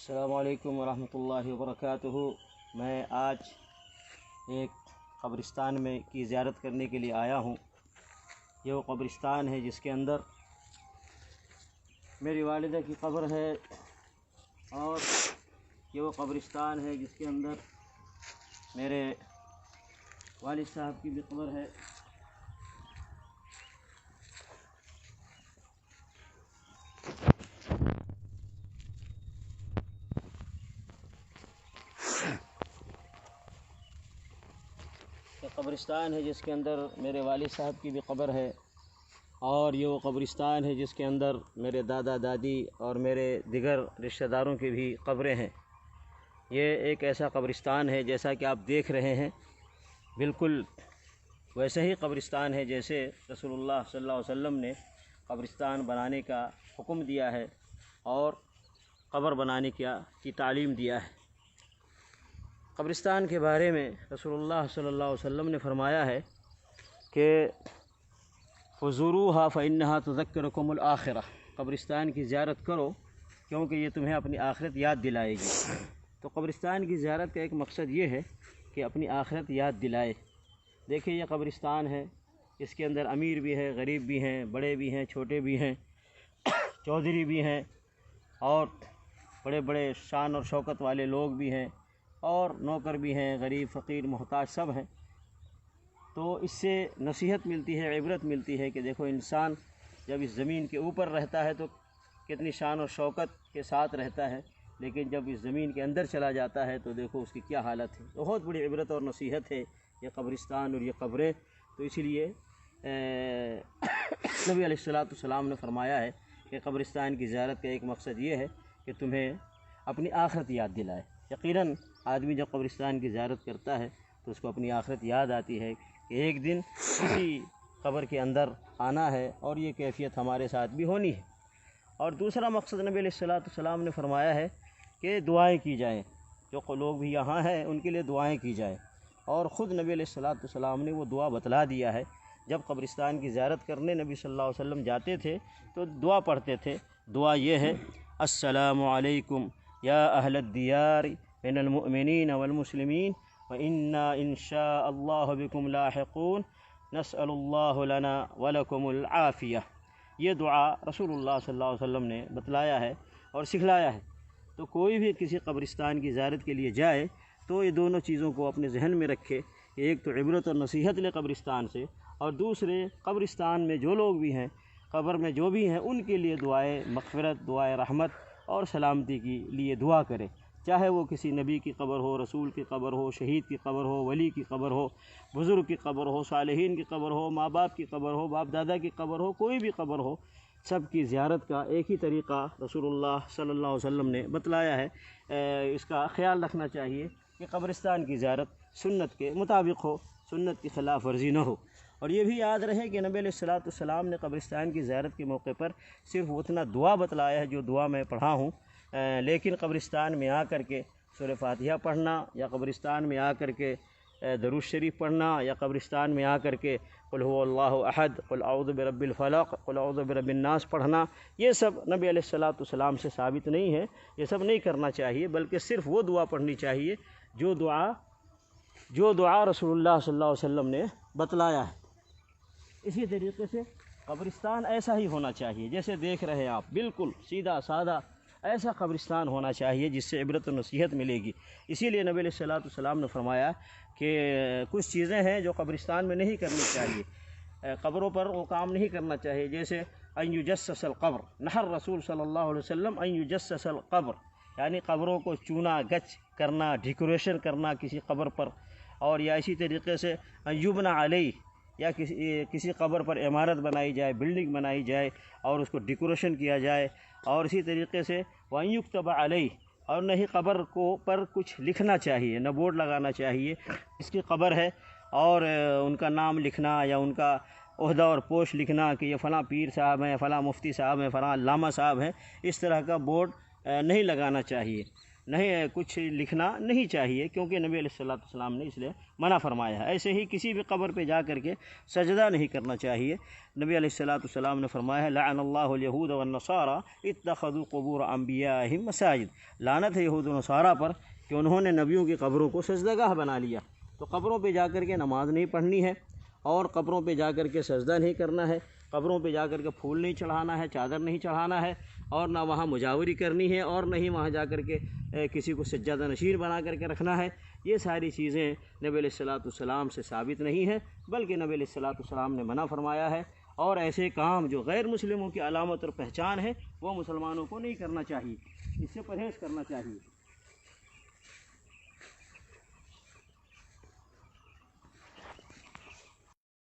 السلام علیکم ورحمۃ اللہ وبرکاتہ۔ میں آج ایک قبرستان میں کی زیارت کرنے کے لیے آیا ہوں۔ یہ وہ قبرستان ہے جس کے اندر میری والدہ کی قبر ہے، اور یہ وہ قبرستان ہے جس کے اندر میرے والد صاحب کی بھی قبر ہے۔ قبرستان ہے جس کے اندر میرے والد صاحب کی بھی قبر ہے، اور یہ وہ قبرستان ہے جس کے اندر میرے دادا دادی اور میرے دیگر رشتہ داروں کی بھی قبریں ہیں۔ یہ ایک ایسا قبرستان ہے جیسا کہ آپ دیکھ رہے ہیں، بالکل ویسے ہی قبرستان ہے جیسے رسول اللہ صلی اللہ علیہ وسلم نے قبرستان بنانے کا حکم دیا ہے اور قبر بنانے کی تعلیم دیا ہے۔ قبرستان کے بارے میں رسول اللہ صلی اللہ علیہ وسلم نے فرمایا ہے کہ فزوروها فإنها تذکرکم الآخرہ، قبرستان کی زیارت کرو کیونکہ یہ تمہیں اپنی آخرت یاد دلائے گی۔ تو قبرستان کی زیارت کا ایک مقصد یہ ہے کہ اپنی آخرت یاد دلائے۔ دیکھیں یہ قبرستان ہے، اس کے اندر امیر بھی ہے، غریب بھی ہیں، بڑے بھی ہیں، چھوٹے بھی ہیں، چودھری بھی ہیں، اور بڑے بڑے شان اور شوکت والے لوگ بھی ہیں، اور نوکر بھی ہیں، غریب فقیر محتاج سب ہیں۔ تو اس سے نصیحت ملتی ہے، عبرت ملتی ہے کہ دیکھو انسان جب اس زمین کے اوپر رہتا ہے تو کتنی شان اور شوکت کے ساتھ رہتا ہے، لیکن جب اس زمین کے اندر چلا جاتا ہے تو دیکھو اس کی کیا حالت ہے۔ بہت بڑی عبرت اور نصیحت ہے یہ قبرستان اور یہ قبریں۔ تو اسی لیے نبی علیہ السلام نے فرمایا ہے کہ قبرستان کی زیارت کا ایک مقصد یہ ہے کہ تمہیں اپنی آخرت یاد دلائے۔ یقیناً آدمی جب قبرستان کی زیارت کرتا ہے تو اس کو اپنی آخرت یاد آتی ہے کہ ایک دن اسی قبر کے اندر آنا ہے، اور یہ کیفیت ہمارے ساتھ بھی ہونی ہے۔ اور دوسرا مقصد نبی علیہ السلام نے فرمایا ہے کہ دعائیں کی جائیں، جو لوگ بھی یہاں ہیں ان کے لیے دعائیں کی جائیں، اور خود نبی علیہ السلام نے وہ دعا بتلا دیا ہے۔ جب قبرستان کی زیارت کرنے نبی صلی اللہ علیہ وسلم جاتے تھے تو دعا پڑھتے تھے۔ دعا یہ ہے: السلام علیکم یا اہل الدیار من المؤمنین والمسلمین وإنا إن شاء الله بكم لاحقون نسأل الله لنا ولكم العافیہ۔ یہ دعا رسول اللہ صلی اللہ علیہ وسلم نے بتلایا ہے اور سکھلایا ہے۔ تو کوئی بھی کسی قبرستان کی زیارت کے لیے جائے تو یہ دونوں چیزوں کو اپنے ذہن میں رکھے کہ ایک تو عبرت اور نصیحت لے قبرستان سے، اور دوسرے قبرستان میں جو لوگ بھی ہیں، قبر میں جو بھی ہیں، ان کے لیے دعائے مغفرت، دعائے رحمت اور سلامتی کے لیے دعا کرے، چاہے وہ کسی نبی کی قبر ہو، رسول کی قبر ہو، شہید کی قبر ہو، ولی کی قبر ہو، بزرگ کی قبر ہو، صالحین کی قبر ہو، ماں باپ کی قبر ہو، باپ دادا کی قبر ہو، کوئی بھی قبر ہو، سب کی زیارت کا ایک ہی طریقہ رسول اللہ صلی اللہ علیہ وسلم نے بتلایا ہے۔ اس کا خیال رکھنا چاہیے کہ قبرستان کی زیارت سنت کے مطابق ہو، سنت کی خلاف ورزی نہ ہو۔ اور یہ بھی یاد رہے کہ نبی علیہ السلام نے قبرستان کی زیارت کے موقع پر صرف اتنا دعا بتلایا ہے جو دعا میں پڑھا ہوں، لیکن قبرستان میں آ کر کے سورہ فاتحہ پڑھنا، یا قبرستان میں آ کر کے درود شریف پڑھنا، یا قبرستان میں آ کر کے قل هو اللہ احد، قل اعوذ برب الفلق، قل اعوذ برب الناس پڑھنا، یہ سب نبی علیہ السلام سے ثابت نہیں ہے۔ یہ سب نہیں کرنا چاہیے، بلکہ صرف وہ دعا پڑھنی چاہیے جو دعا رسول اللہ صلی اللہ علیہ وسلم نے بتلایا ہے۔ اسی طریقے سے قبرستان ایسا ہی ہونا چاہیے جیسے دیکھ رہے ہیں آپ، بالکل سیدھا سادہ ایسا قبرستان ہونا چاہیے جس سے عبرت و نصیحت ملے گی۔ اسی لیے نبی علیہ السلام نے فرمایا کہ کچھ چیزیں ہیں جو قبرستان میں نہیں کرنی چاہیے، قبروں پر وہ کام نہیں کرنا چاہیے، جیسے ان یجسس القبر، نہر رسول صلی اللہ علیہ وسلم ان یجسس القبر، یعنی قبروں کو چونا گچ کرنا، ڈیکوریشن کرنا کسی قبر پر، اور یا اسی طریقے سے ان یبنى علیہ، یا کسی قبر پر عمارت بنائی جائے، بلڈنگ بنائی جائے اور اس کو ڈیکوریشن کیا جائے، اور اسی طریقے سے وَأَن يُكْتَبَ عَلَيْهِ، اور نہ ہی قبر پر کچھ لکھنا چاہیے، نہ بورڈ لگانا چاہیے اس کی قبر ہے اور ان کا نام لکھنا یا ان کا عہدہ اور پوسٹ لکھنا کہ یہ فلاں پیر صاحب ہیں، فلاں مفتی صاحب ہیں، فلاں علامہ صاحب ہیں، اس طرح کا بورڈ نہیں لگانا چاہیے۔ نہیں کچھ لکھنا نہیں چاہیے، کیونکہ نبی علیہ الصلوۃ والسلام نے اس لیے منع فرمایا ہے۔ ایسے ہی کسی بھی قبر پہ جا کر کے سجدہ نہیں کرنا چاہیے۔ نبی علیہ الصلوۃ والسلام نے فرمایا ہے لعن اللہ الیہود والنصارى اتخذوا قبور انبیائہم مساجد، لعنت ہے یہود و نصارہ پر کہ انہوں نے نبیوں کی قبروں کو سجدہ گاہ بنا لیا۔ تو قبروں پہ جا کر کے نماز نہیں پڑھنی ہے، اور قبروں پہ جا کر کے سجدہ نہیں کرنا ہے، قبروں پہ جا کر کے پھول نہیں چڑھانا ہے، چادر نہیں چڑھانا ہے، اور نہ وہاں مجاوری کرنی ہے، اور نہ ہی وہاں جا کر کے کسی کو سجادہ نشین بنا کر کے رکھنا ہے۔ یہ ساری چیزیں نبی علیہ الصلوۃ والسلام سے ثابت نہیں ہیں، بلکہ نبی علیہ الصلوۃ والسلام نے منع فرمایا ہے۔ اور ایسے کام جو غیر مسلموں کی علامت اور پہچان ہے وہ مسلمانوں کو نہیں کرنا چاہیے، اس سے پرہیز کرنا چاہیے۔